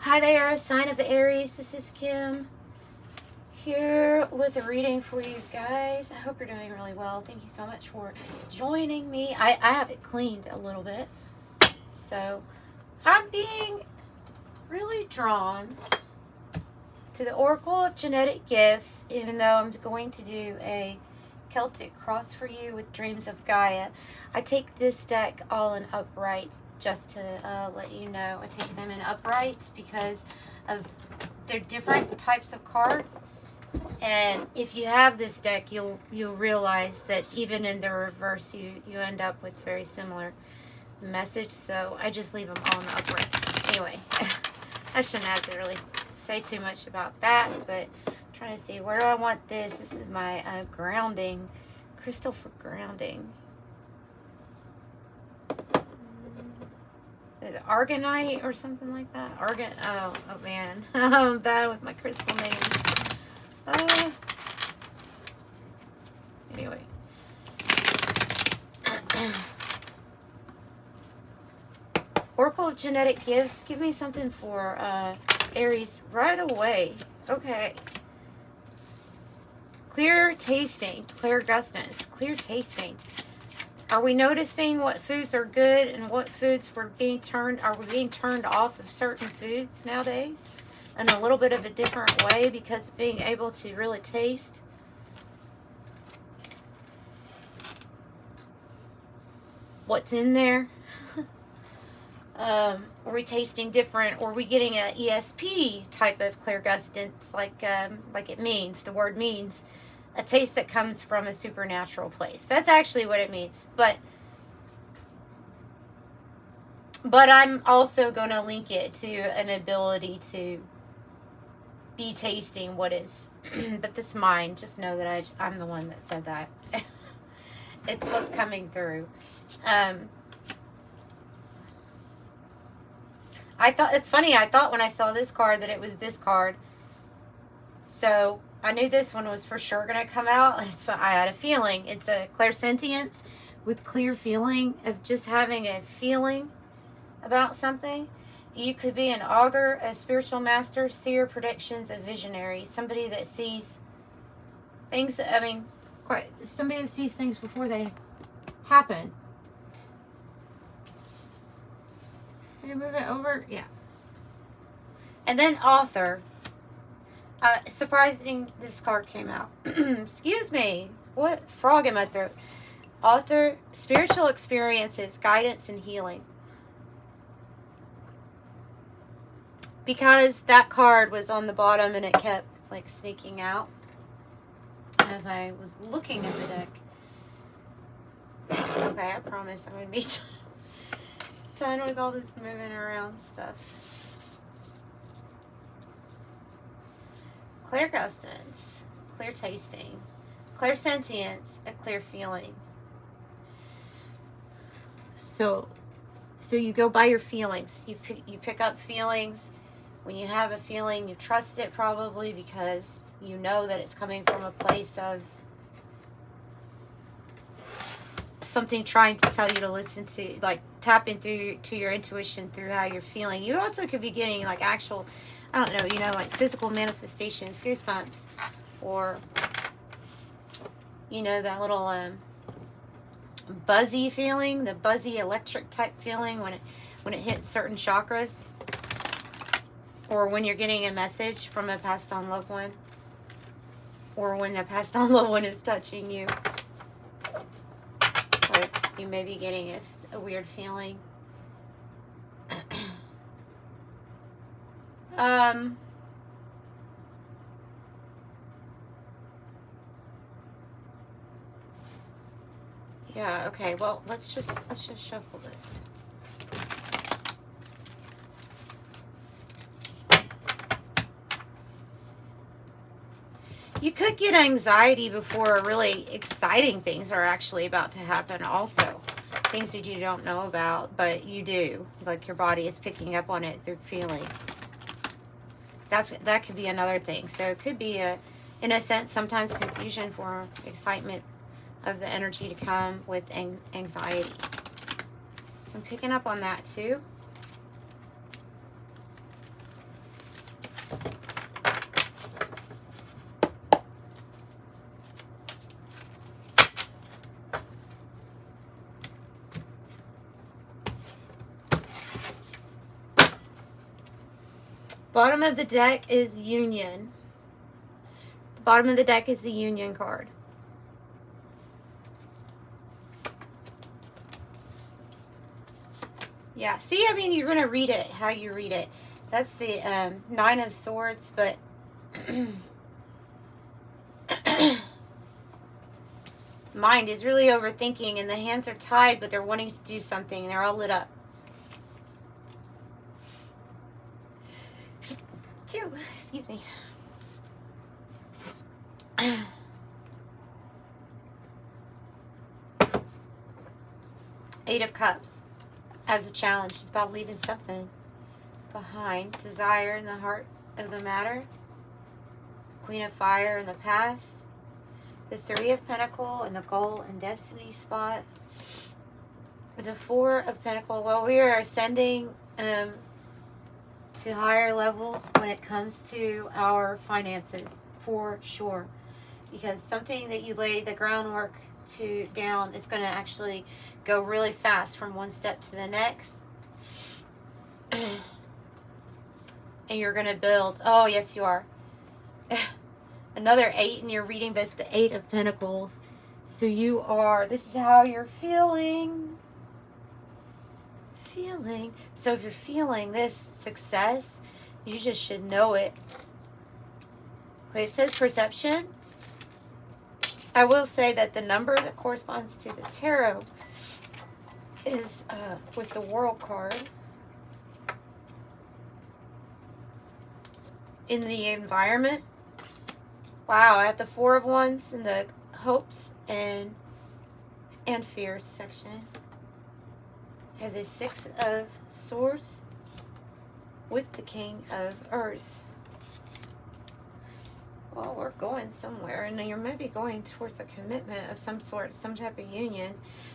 Hi there, sign of Aries. This is Kim here with a reading for you guys. I hope you're doing really well. Thank you so much for joining me. I have it cleaned a little bit. So I'm being really drawn to the Oracle of Genetic Gifts, even though I'm going to do a Celtic cross for you with Dreams of Gaia. I take this deck all in upright. Just to let you know, I take them in uprights because of they're different types of cards. And if you have this deck, you'll realize that even in the reverse, you end up with very similar message. So I just leave them all in the upright. Anyway, I shouldn't have to really say too much about that, but I'm trying to see, where do I want this? This is my grounding crystal for grounding. Is it Argonite or something like that? Oh man, I'm bad with my crystal names. Anyway. Oracle of Genetic Gifts. Give me something for Aries right away. Okay. Clear tasting. Clairgustance. Clear tasting. Are we noticing what foods are good and what foods are we being turned off of certain foods nowadays in a little bit of a different way because of being able to really taste? What's in there? Are we tasting different? Or are we getting an ESP type of clairgustance like it means, the word means? A taste that comes from a supernatural place. That's actually what it means. But I'm also going to link it to an ability to be tasting what is. But that's mine. Just know that I'm the one that said that. It's what's coming through. I thought, it's funny, I thought when I saw this card that it was this card. So I knew this one was for sure going to come out. I had a feeling. It's a clairsentience with clear feeling of just having a feeling about something. You could be an augur, a spiritual master, seer, predictions, a visionary. Somebody that sees things, somebody that sees things before they happen. Can you move it over? Yeah. And then author. Surprising this card came out. Excuse me. What frog in my throat? Author, spiritual experiences, guidance, and healing. Because that card was on the bottom and it kept like sneaking out as I was looking at the deck. Okay, I promise I'm going to be done with all this moving around stuff. Clairgustance, clear tasting. Clairsentience, a clear feeling. So you go by your feelings. You pick up feelings. When you have a feeling, you trust it probably because you know that it's coming from a place of something trying to tell you to listen to, like tap into your intuition through how you're feeling. You also could be getting like actual, I don't know, like physical manifestations, goosebumps, or that little buzzy feeling, the buzzy electric type feeling when it hits certain chakras, or when you're getting a message from a passed on loved one, or when a passed on loved one is touching you. Or you may be getting a weird feeling. Yeah, okay, well, let's just shuffle this. You could get anxiety before really exciting things are actually about to happen also. Things that you don't know about, but you do. Like your body is picking up on it through feeling. That could be another thing. So it could be in a sense, sometimes confusion for excitement of the energy to come with anxiety. So I'm picking up on that too. Bottom of the deck is Union. The bottom of the deck is the Union card. Yeah, see, I mean, you're going to read it how you read it. That's the Nine of Swords, but mind is really overthinking, and the hands are tied, but they're wanting to do something. They're all lit up. Excuse me. Eight of Cups. As a challenge, it's about leaving something behind. Desire in the heart of the matter. Queen of Fire in the past. The Three of Pentacles in the goal and destiny spot. The Four of Pentacles. Well, we are ascending to higher levels when it comes to our finances, for sure. Because something that you laid the groundwork to down is going to actually go really fast from one step to the next. And you're going to build. Oh, yes, you are. Another 8 in your reading, but it's the 8 of Pentacles. So you are, this is how you're feeling. So if you're feeling this success, you just should know it. Okay, it says perception. I will say that the number that corresponds to the tarot is with the World card. In the environment. Wow, I have the Four of Wands in the hopes and fears section. I have the Six of Swords with the King of Earth. Well, we're going somewhere, and you're maybe going towards a commitment of some sort, some type of union.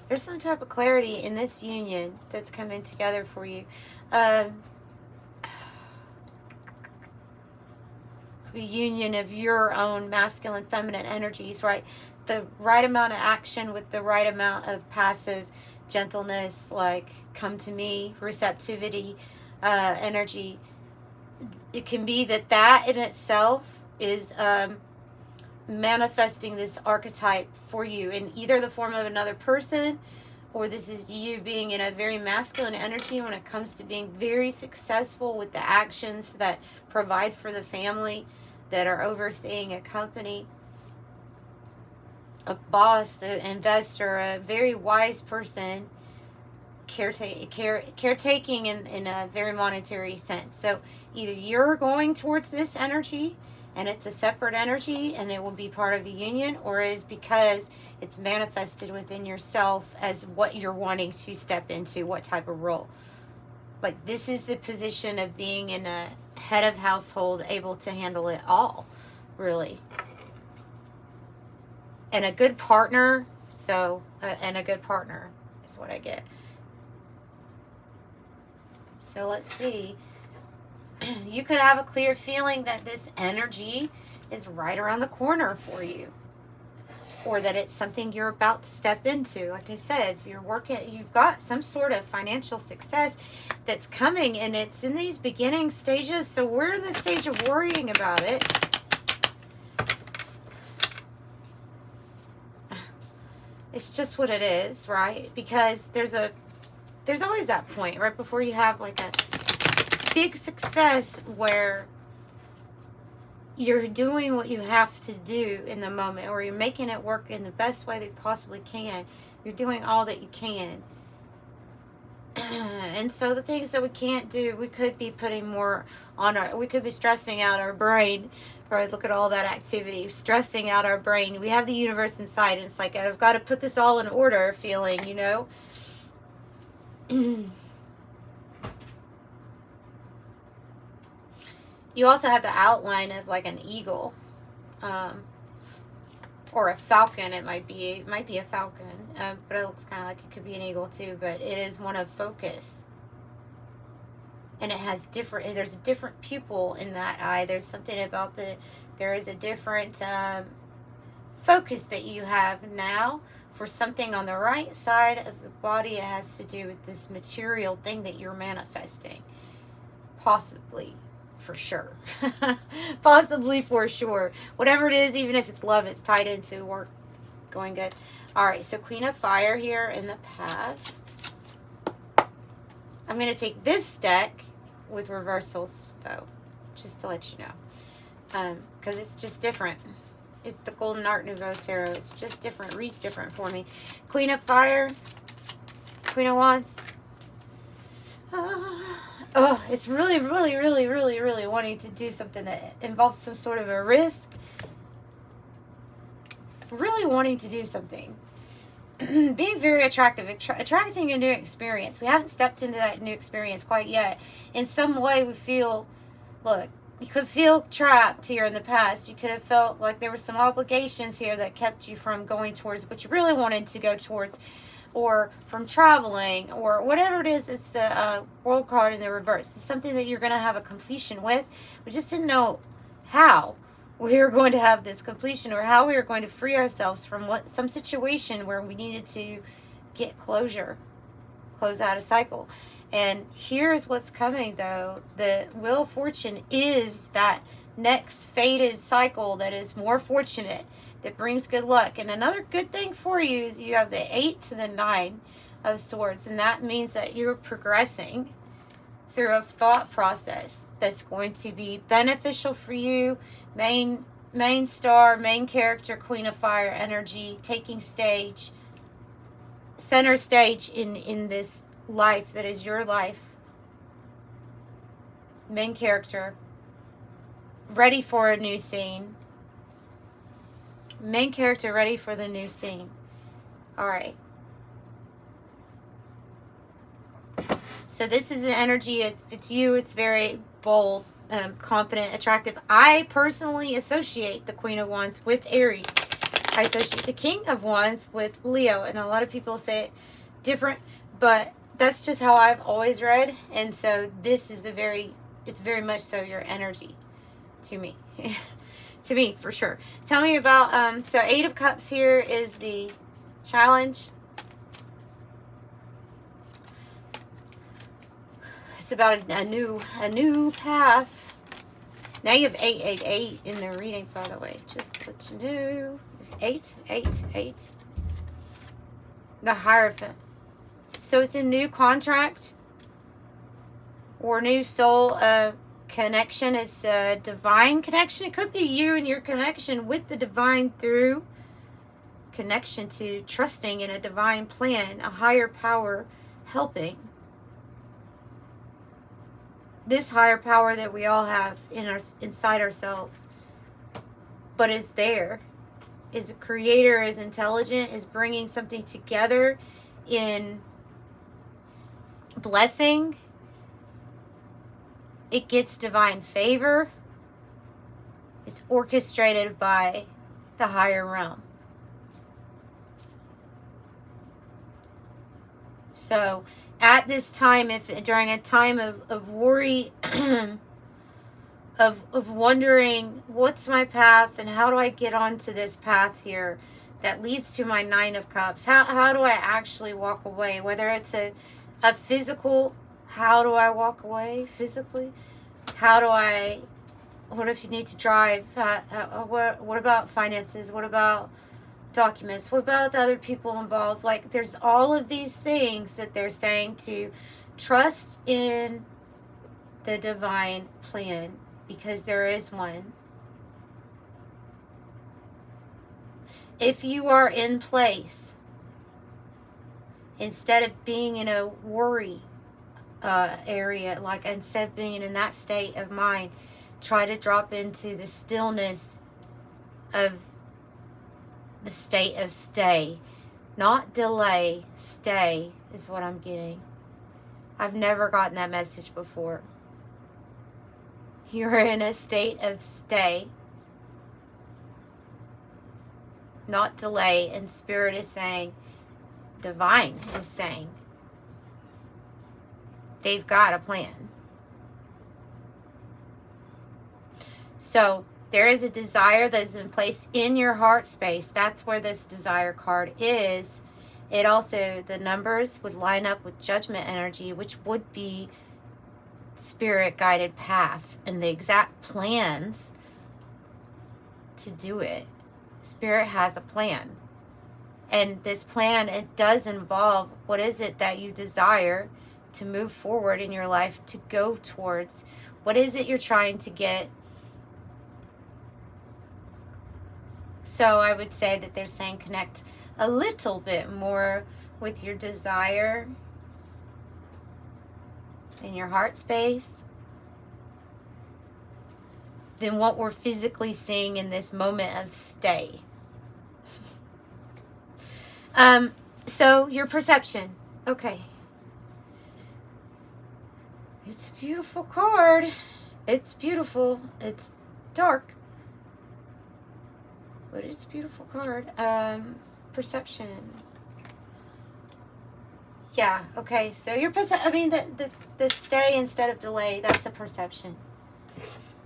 There's some type of clarity in this union that's coming together for you. A union of your own masculine, feminine energies, right? The right amount of action with the right amount of passive gentleness, like come to me, receptivity, energy. It can be that in itself is manifesting this archetype for you in either the form of another person, or this is you being in a very masculine energy when it comes to being very successful with the actions that provide for the family, that are overseeing a company, a boss, an investor, a very wise person, caretaking in a very monetary sense. So either you're going towards this energy and it's a separate energy and it will be part of a union, or is because it's manifested within yourself as what you're wanting to step into, what type of role. Like, this is the position of being in a head of household, able to handle it all, really. And a good partner, and a good partner is what I get. So let's see. You could have a clear feeling that this energy is right around the corner for you. Or that it's something you're about to step into. Like I said, if you're working, you've got some sort of financial success that's coming, and it's in these beginning stages. So we're in the stage of worrying about it. It's just what it is, right? Because there's always that point right before you have like a big success where you're doing what you have to do in the moment, or you're making it work in the best way that you possibly can. You're doing all that you can. And so the things that we can't do, we could be putting more on we could be stressing out our brain. Right, look at all that activity, stressing out our brain. We have the universe inside, and it's like, I've got to put this all in order feeling, you know. You also have the outline of like an eagle, or a falcon. It might be a falcon, but it looks kind of like it could be an eagle too. But it is one of focus, and it has different. There's a different pupil in that eye. There's something about there is a different focus that you have now for something on the right side of the body. It has to do with this material thing that you're manifesting, possibly. for sure. Possibly for sure. Whatever it is, even if it's love, it's tied into work. Going good. All right, so Queen of Fire here in the past. I'm going to take this deck with reversals, though, just to let you know. Because it's just different. It's the Golden Art Nouveau Tarot. It's just different. Reads different for me. Queen of Fire. Queen of Wands. Oh, it's really, really, really, really, really wanting to do something that involves some sort of a risk. Really wanting to do something. Being very attractive, attracting a new experience. We haven't stepped into that new experience quite yet. In some way we feel, look, you could feel trapped here in the past. You could have felt like there were some obligations here that kept you from going towards what you really wanted to go towards, or from traveling, or whatever it is. It's the World card in the reverse. It's something that you're going to have a completion with. We just didn't know how we were going to have this completion, or how we were going to free ourselves from some situation where we needed to get closure, close out a cycle. And here's what's coming, though. The Wheel of Fortune is that next fated cycle that is more fortunate, that brings good luck. And another good thing for you is you have the 8 to the 9 of Swords, and that means that you're progressing through a thought process that's going to be beneficial for you. Main star, main character, Queen of Fire energy, taking stage, center stage in this life that is your life. Main character, ready for a new scene. Main character ready for the new scene. All right. So this is an energy, if it's you, it's very bold, confident, attractive. I personally associate the Queen of Wands with Aries. I associate the King of Wands with Leo. And a lot of people say it different, but that's just how I've always read. And so this is it's very much so your energy to me. To me, for sure. Tell me about, so 8 of Cups here is the challenge. It's about a new path. Now you have 888 in the reading, by the way. Just to let you know. 888. The Hierophant. So it's a new contract or new soul connection. It's a divine connection. It could be you and your connection with the divine through connection to trusting in a divine plan, a higher power helping. This higher power that we all have inside ourselves, but is there, is a creator, is intelligent, is bringing something together in blessing. It gets divine favor. It's orchestrated by the higher realm. So at this time, if during a time of worry, of wondering what's my path and how do I get onto this path here that leads to my 9 of Cups, how do I actually walk away? Whether it's a physical, how do I walk away physically? What if you need to drive? What about finances? What about documents? What about the other people involved? Like, there's all of these things that they're saying to trust in the divine plan, because there is one. If you are in place, instead of being in a worry area, like instead of being in that state of mind, try to drop into the stillness of the state of stay. Not delay, stay is what I'm getting. I've never gotten that message before. You're in a state of stay, not delay. And Spirit is saying, divine is saying, they've got a plan. So there is a desire that is in place in your heart space. That's where this desire card is. It also, the numbers would line up with judgment energy, which would be spirit guided path and the exact plans to do it. Spirit has a plan. And this plan, it does involve what is it that you desire to move forward in your life, to go towards. What is it you're trying to get? So I would say that they're saying connect a little bit more with your desire in your heart space than what we're physically seeing in this moment of stay. So your perception. Okay. It's a beautiful card. It's beautiful. It's dark. But it's a beautiful card. Perception. Yeah, okay. So your I mean the stay instead of delay, that's a perception.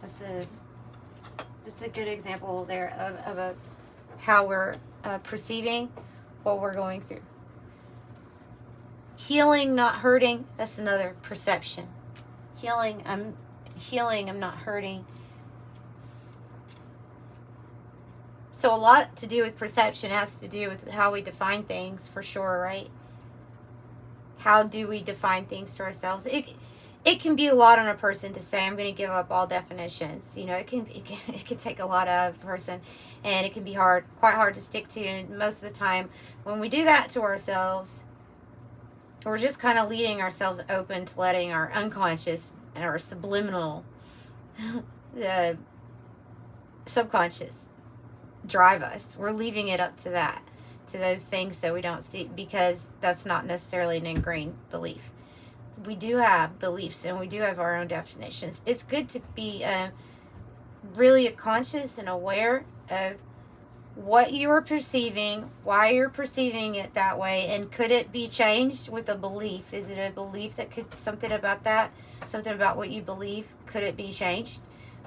That's a good example there of how we're perceiving what we're going through. Healing, not hurting, that's another perception. Healing, I'm not hurting. So a lot to do with perception has to do with how we define things, for sure, right? How do we define things to ourselves? It can be a lot on a person to say, I'm going to give up all definitions. You know, it can take a lot out of a person, and it can be quite hard to stick to. And most of the time, when we do that to ourselves, we're just kind of leading ourselves open to letting our unconscious and our subliminal, the subconscious, drive us. We're leaving it up to that, to those things that we don't see, because that's not necessarily an ingrained belief. We do have beliefs and we do have our own definitions. It's good to be really conscious and aware of what you are perceiving, why you're perceiving it that way, and could it be changed with a belief? Is it a belief that could, something about what you believe, could it be changed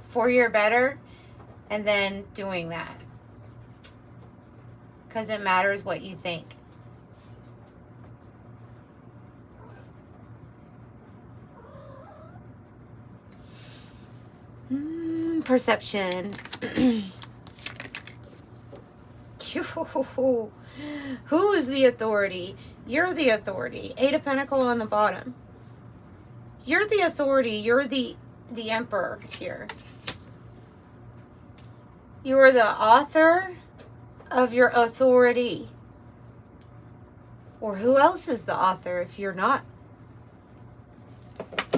for your better? And then doing that, because it matters what you think. Perception. Who is the authority? You're the authority. 8 of Pentacles on the bottom. You're the authority. You're the emperor here. You are the author of your authority. Or who else is the author if you're not?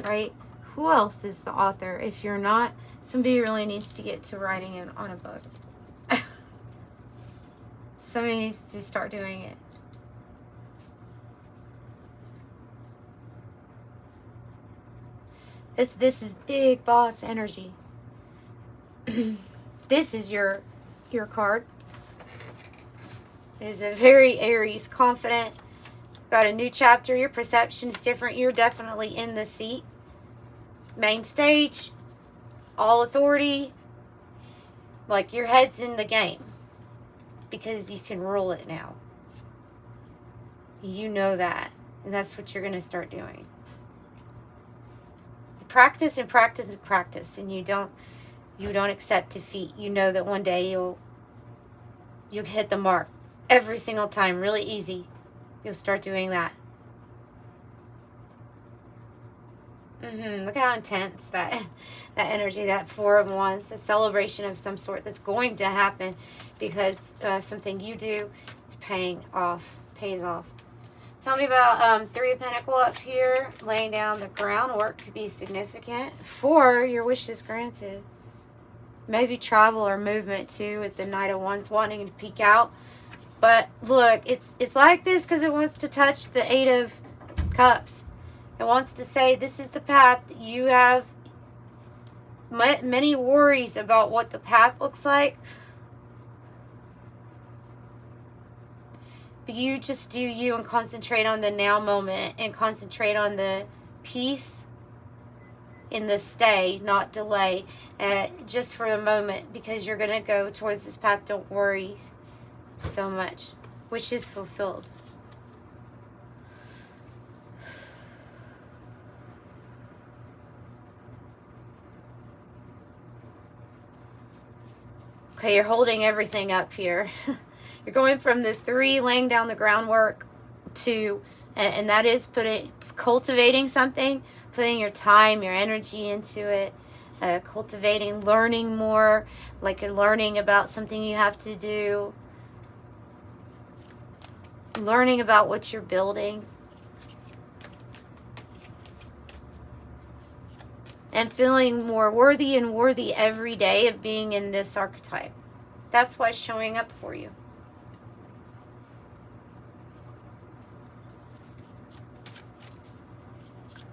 Right? Who else is the author if you're not? Somebody really needs to get to writing it on a book. Somebody needs to start doing it. This is big boss energy. This is your card. Is a very Aries, confident. Got a new chapter. Your perception is different. You're definitely in the seat. Main stage. All authority. Like your head's in the game. Because you can rule it now. You know that. And that's what you're going to start doing. Practice and practice and practice. And you don't accept defeat. You know that one day you'll hit the mark. Every single time. Really easy. You'll start doing that. Look how intense that energy, that 4 of Wands, a celebration of some sort that's going to happen because something you do is pays off. Tell me about 3 of Pentacles up here, laying down the groundwork could be significant for your wishes granted. Maybe travel or movement too, with the Knight of Wands wanting to peek out. But look, it's like this because it wants to touch the 8 of Cups. It wants to say this is the path. You have many worries about what the path looks like. But you just do you and concentrate on the now moment and concentrate on the peace in the stay, not delay, just for a moment, because you're going to go towards this path. Don't worry so much. Wishes fulfilled. Okay, you're holding everything up here. You're going from the 3, laying down the groundwork, to, and that is cultivating something, putting your time, your energy into it, cultivating, learning more, like you're learning about something you have to do, learning about what you're building, and feeling more worthy and worthy every day of being in this archetype. That's what's showing up for you.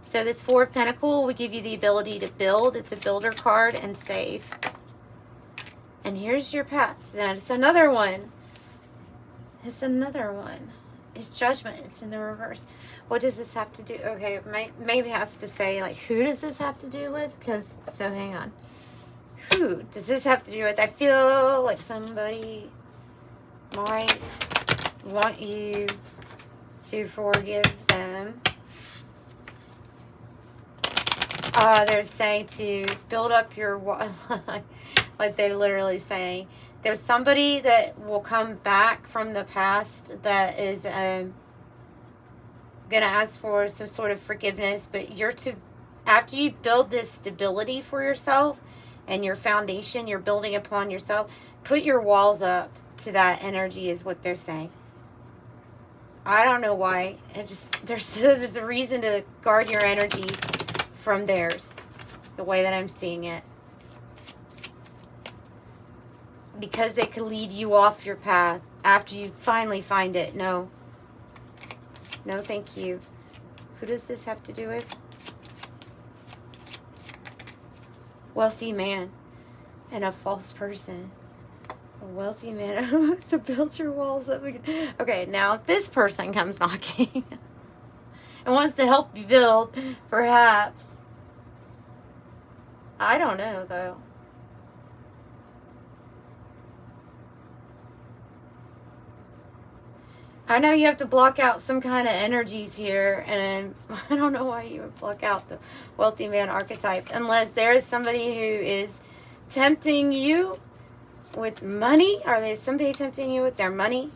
So this 4 of Pentacles will give you the ability to build. It's a builder card, and save. And here's your path. Then it's another one. It's another one. It's Judgment. It's in the reverse. What does this have to do? Okay, maybe I have to say, like, who does this have to do with? Because, so hang on. Who does this have to do with? I feel like somebody might want you to forgive them. They're saying to build up your, like they're literally saying, there's somebody that will come back from the past that is going to ask for some sort of forgiveness, but you're to, after you build this stability for yourself and your foundation, you're building upon yourself, put your walls up to that energy is what they're saying. I don't know why. It just, there's a reason to guard your energy from theirs, the way that I'm seeing it, because they could lead you off your path after you finally find it. No, thank you. Who does this have to do with? Wealthy man and a false person. A wealthy man. So build your walls up again. Okay, now if this person comes knocking and wants to help you build, perhaps. I don't know, though. I know you have to block out some kind of energies here, and I don't know why you would block out the wealthy man archetype, unless there is somebody who is tempting you with money. Are there somebody tempting you with their money?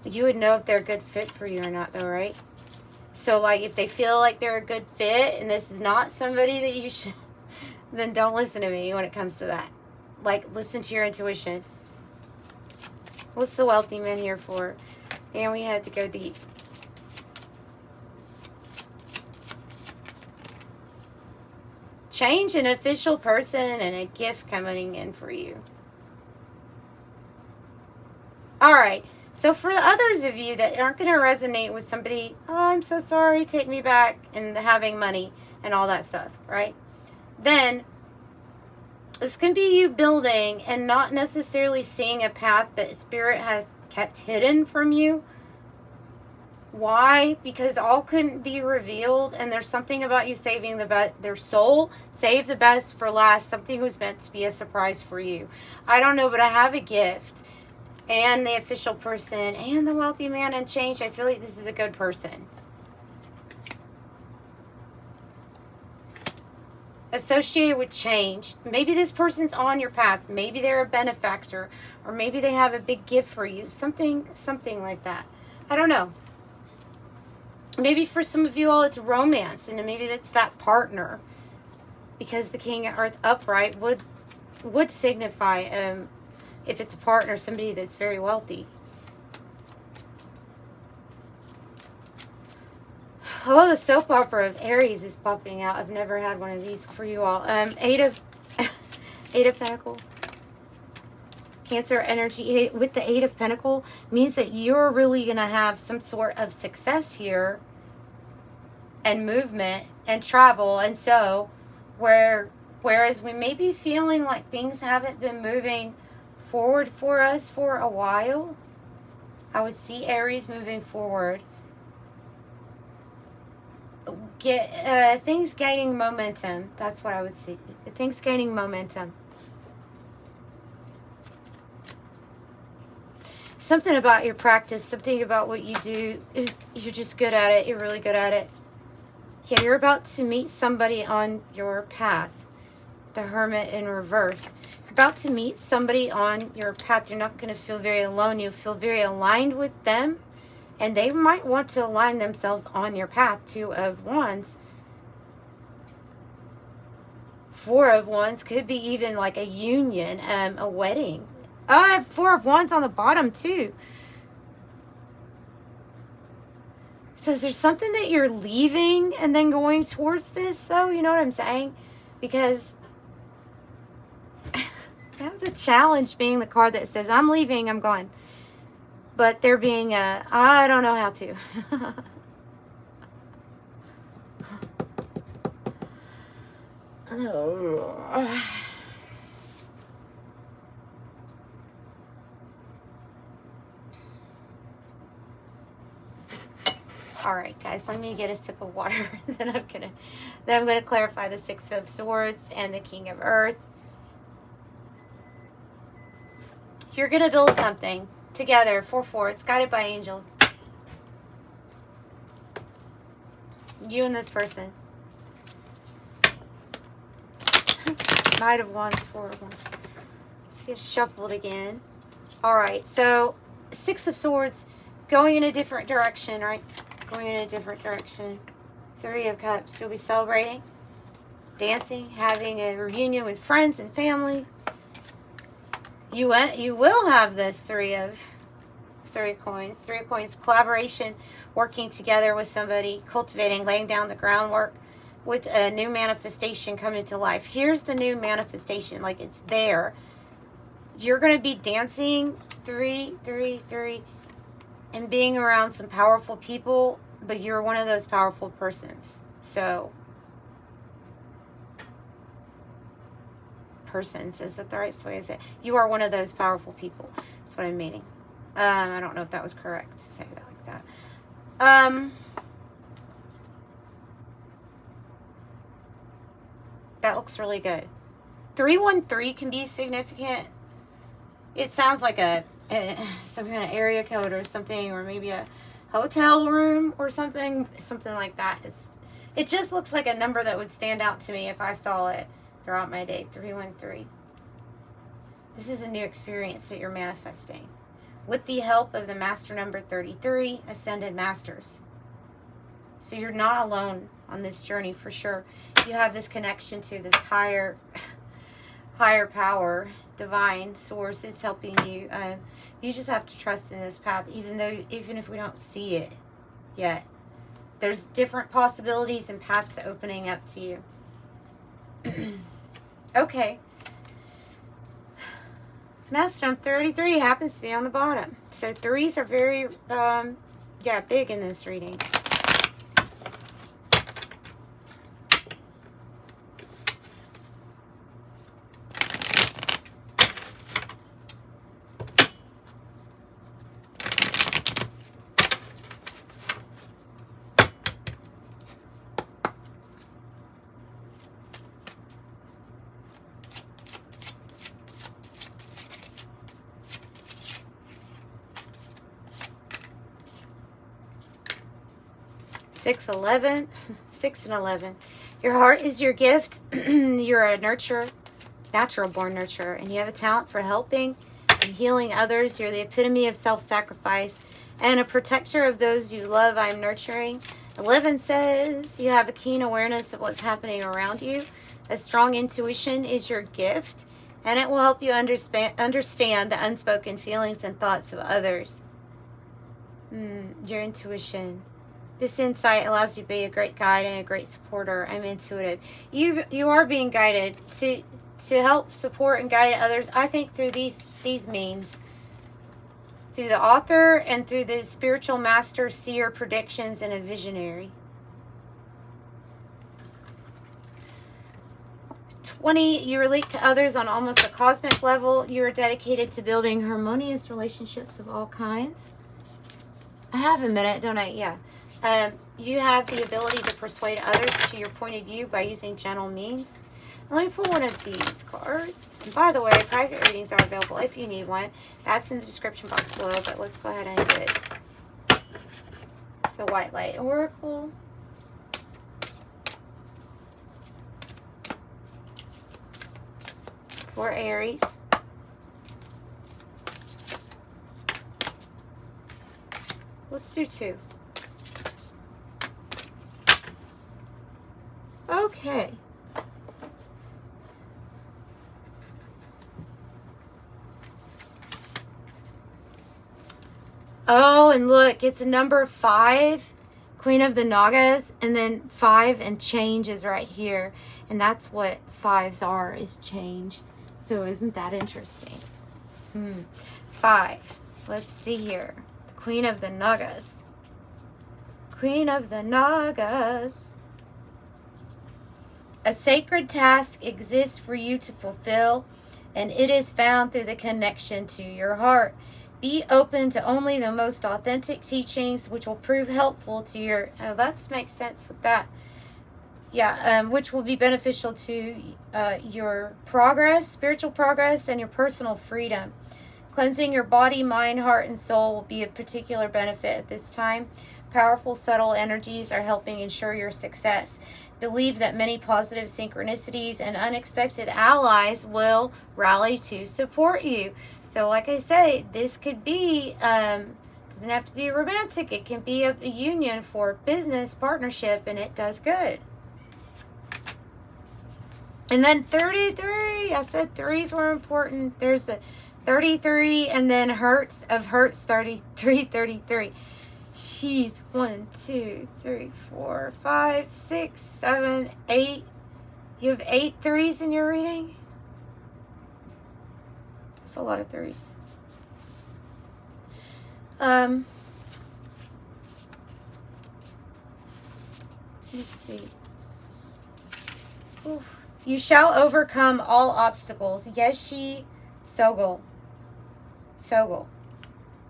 You would know if they're a good fit for you or not, though, right? So, like, if they feel like they're a good fit and this is not somebody that you should, then don't listen to me when it comes to that. Like, listen to your intuition. What's the wealthy man here for? And we had to go deep. Change, an official person, and a gift coming in for you. All right. So for the others of you that aren't going to resonate with somebody, oh, I'm so sorry, take me back, and having money and all that stuff, right? Then this can be you building and not necessarily seeing a path that Spirit has kept hidden from you. Why? Because all couldn't be revealed, and there's something about you saving their soul. Save the best for last. Something was meant to be a surprise for you. I don't know, but I have a gift. And the official person, and the wealthy man, and change. I feel like this is a good person. Associated with change. Maybe this person's on your path. Maybe they're a benefactor. Or maybe they have a big gift for you. Something like that. I don't know. Maybe for some of you all it's romance. And maybe it's that partner. Because the King of Earth upright would signify... if it's a partner, somebody that's very wealthy. Oh, the soap opera of Aries is popping out. I've never had one of these for you all. Eight of Pentacles. Cancer energy with the 8 of Pentacles means that you're really going to have some sort of success here. And movement and travel. And so, whereas we may be feeling like things haven't been moving forward for us for a while, I would see Aries moving forward. Things gaining momentum. That's what I would see. Things gaining momentum. Something about your practice, something about what you do, is you're just good at it. You're really good at it. Yeah, you're about to meet somebody on your path. The Hermit in reverse. about to meet somebody on your path. You're not going to feel very alone. You'll feel very aligned with them. And they might want to align themselves on your path. 2 of Wands. 4 of Wands could be even like a union, a wedding. Oh, I have 4 of Wands on the bottom too. So is there something that you're leaving and then going towards this though? You know what I'm saying? Because I have the challenge being the card that says, I'm leaving, I'm gone. But there being a, I don't know how to. All right, guys, let me get a sip of water. then I'm gonna clarify the 6 of Swords and the King of Earth. You're gonna build something together. 4-4. It's guided by angels. You and this person. Knight of Wands, 4 of Wands. Let's get shuffled again. All right, so 6 of Swords, going in a different direction, right? Going in a different direction. 3 of Cups. You'll be celebrating, dancing, having a reunion with friends and family. You will have this 3 of coins. 3 of coins. Collaboration, working together with somebody, cultivating, laying down the groundwork with a new manifestation coming to life. Here's the new manifestation, like it's there. You're going to be dancing 3, 3, 3, and being around some powerful people, but you're one of those powerful persons. So, persons, is that the right way of saying it? You are one of those powerful people. That's what I'm meaning. I don't know if that was correct to say that like that. That looks really good. 313 can be significant. It sounds like some kind of area code or something, or maybe a hotel room or something like that. It just looks like a number that would stand out to me if I saw it throughout my day. 313. This is a new experience that you're manifesting with the help of the master number 33, Ascended Masters. So you're not alone on this journey for sure. You have this connection to this higher power, divine source. It's helping you. You just have to trust in this path, even if we don't see it yet. There's different possibilities and paths opening up to you. Okay. Master number 33 happens to be on the bottom. So 3s are very, big in this reading. Six and 11. Your heart is your gift. You're a nurturer, natural born nurturer, and you have a talent for helping and healing others. You're the epitome of self-sacrifice and a protector of those you love. I'm nurturing. 11 says you have a keen awareness of what's happening around you. A strong intuition is your gift, and it will help you understand the unspoken feelings and thoughts of others. Your intuition. This insight allows you to be a great guide and a great supporter. I'm intuitive. You are being guided to help support and guide others, I think, through these means. Through the author and through the spiritual master, seer, predictions, and a visionary. 20, you relate to others on almost a cosmic level. You are dedicated to building harmonious relationships of all kinds. I have a minute, don't I? Yeah. You have the ability to persuade others to your point of view by using gentle means. Let me pull one of these cards. And by the way, private readings are available if you need one. That's in the description box below, but let's go ahead and get it's the White Light Oracle. for Aries. Let's do 2. Okay. Oh, and look, it's number 5, Queen of the Nagas, and then 5 and change is right here. And that's what 5s are, is change. So isn't that interesting? 5. Let's see here. The Queen of the Nagas. Queen of the Nagas. A sacred task exists for you to fulfill, and it is found through the connection to your heart. Be open to only the most authentic teachings, which will prove helpful to your... Oh, that makes sense with that. Yeah, which will be beneficial to your progress, spiritual progress, and your personal freedom. Cleansing your body, mind, heart, and soul will be of particular benefit at this time. Powerful, subtle energies are helping ensure your success. Believe that many positive synchronicities and unexpected allies will rally to support you. So like I say, this could be, doesn't have to be romantic. It can be a union for business partnership, and it does good. And then 33, I said 3s were important. There's a 33 and then Hertz of Hertz 33. She's 1, 2, 3, 4, 5, 6, 7, 8. You have 8 3s in your reading? That's a lot of 3s. Let's see. Oof. You shall overcome all obstacles. Yeshi Sogol.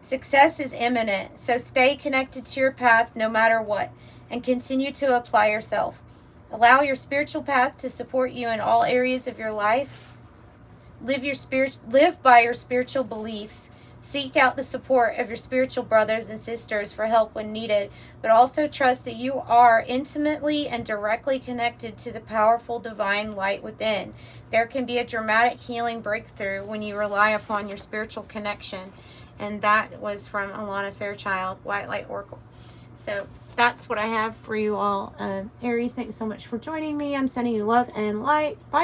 Success is imminent, so stay connected to your path no matter what, and continue to apply yourself. Allow your spiritual path to support you in all areas of your life. Live by your spiritual beliefs. Seek out the support of your spiritual brothers and sisters for help when needed, but also trust that you are intimately and directly connected to the powerful divine light within. There can be a dramatic healing breakthrough when you rely upon your spiritual connection. And that was from Alana Fairchild, White Light Oracle. So that's what I have for you all. Aries, thanks so much for joining me. I'm sending you love and light. Bye.